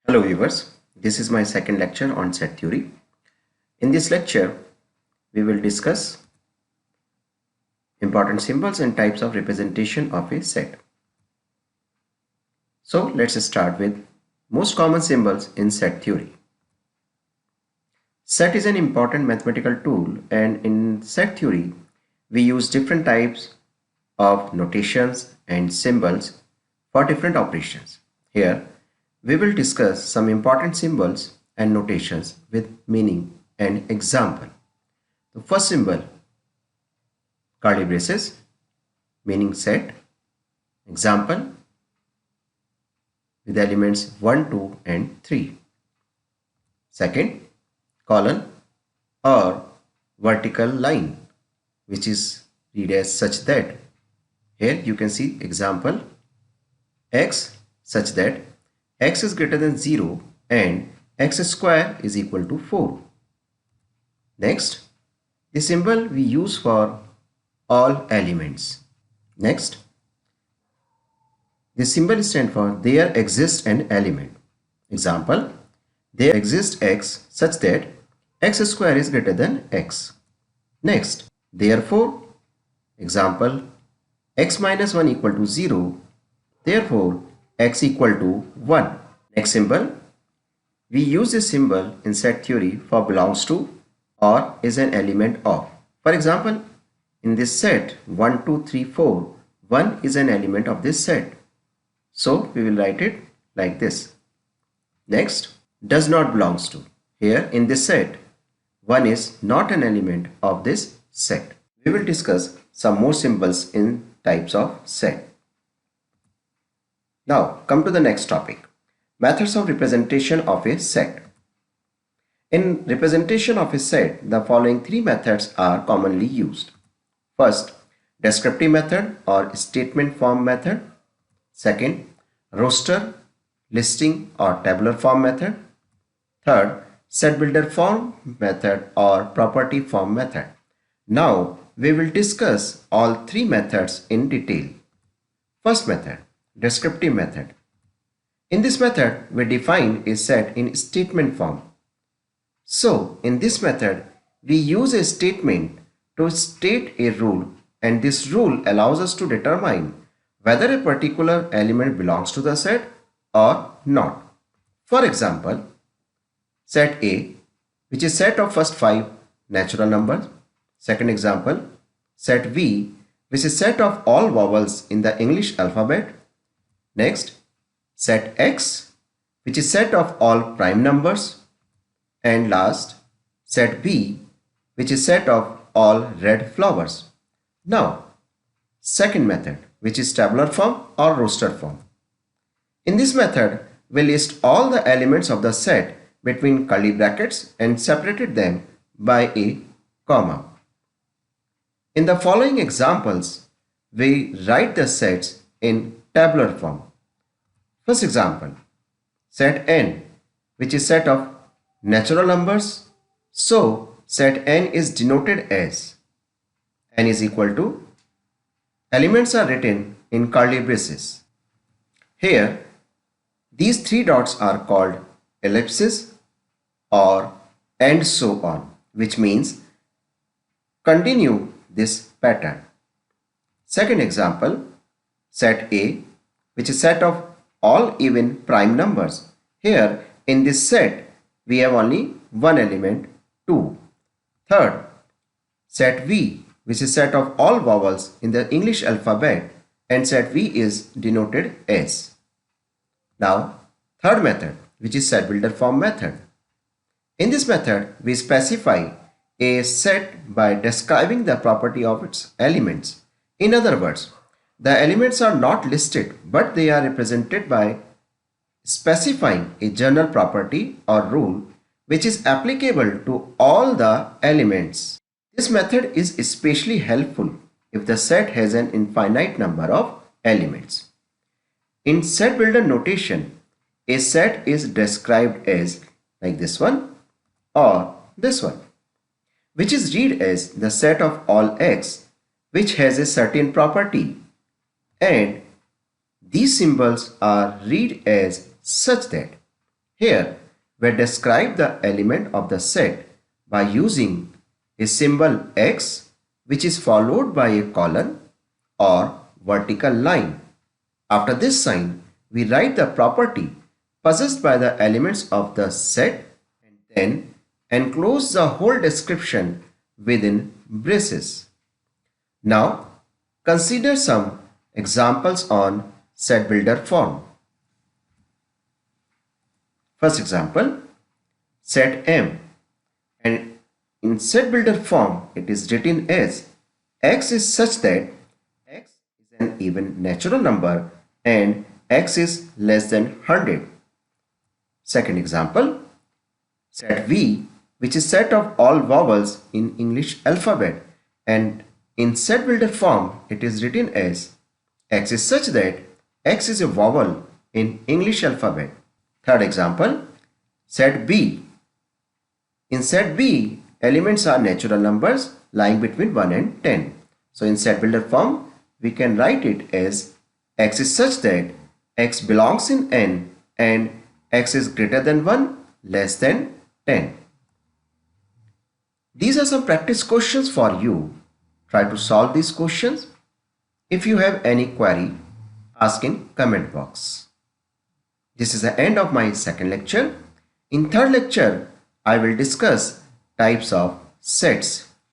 Hello viewers, this is my second lecture on set theory. In this lecture, we will discuss important symbols and types of representation of a set. So let's start with most common symbols in set theory. Set is an important mathematical tool, and in set theory, we use different types of notations and symbols for different operations. Here, we will discuss some important symbols and notations with meaning and example. The first symbol, curly braces, meaning set. Example, with elements 1, 2 and 3. Second, colon or vertical line, which is read as such that. Here you can see example, x such that x is greater than 0 and x square is equal to 4. Next, the symbol we use for all elements. Next, the symbol stands for there exists an element. Example, there exists x such that x square is greater than x. Next, therefore, example, x minus 1 equal to 0, therefore x equal to 1. Next symbol, we use this symbol in set theory for belongs to or is an element of. For example, in this set 1, 2, 3, 4, 1 is an element of this set. So we will write it like this. Next, does not belongs to. Here in this set, 1 is not an element of this set. We will discuss some more symbols in types of set. Now come to the next topic. Methods of representation of a set. In representation of a set, the following three methods are commonly used. First, descriptive method or statement form method. Second, roster, listing or tabular form method. Third, set builder form method or property form method. Now we will discuss all three methods in detail. First method, descriptive method. In this method, we define a set in statement form. So in this method, we use a statement to state a rule, and this rule allows us to determine whether a particular element belongs to the set or not. For example, set A, which is set of first 5 natural numbers. Second example, set V, which is set of all vowels in the English alphabet. Next, set X, which is set of all prime numbers. And last, set B, which is set of all red flowers. Now, second method, which is tabular form or roster form. In this method, we list all the elements of the set between curly brackets and separated them by a comma. In the following examples, we write the sets in tabular form. First example, set n, which is set of natural numbers. So set n is denoted as n is equal to, elements are written in curly braces. Here, these three dots are called ellipses or and so on, which means continue this pattern. Second example, set A, which is set of all even prime numbers. Here in this set, we have only one element, 2. Third, set V, which is set of all vowels in the English alphabet, and set V is denoted as. Now, third method, which is set builder form method. In this method, we specify a set by describing the property of its elements. In other words, the elements are not listed, but they are represented by specifying a general property or rule which is applicable to all the elements. This method is especially helpful if the set has an infinite number of elements. In set builder notation, a set is described as like this one or this one, which is read as the set of all x which has a certain property, and these symbols are read as such that. Here, we describe the element of the set by using a symbol X, which is followed by a colon or vertical line. After this sign, we write the property possessed by the elements of the set and then enclose the whole description within braces. Now, consider some examples on set builder form. First example, set M, and in set builder form it is written as X is such that X is an even natural number and X is less than 100. Second example, set V, which is set of all vowels in English alphabet, and in set builder form it is written as X is such that X is a vowel in English alphabet. Third example, set B. In set B, elements are natural numbers lying between 1 and 10. So in set builder form, we can write it as X is such that X belongs in N and X is greater than 1, less than 10. These are some practice questions for you. Try to solve these questions. If you have any query, ask in comment box. This is the end of my second lecture. In third lecture, I will discuss types of sets.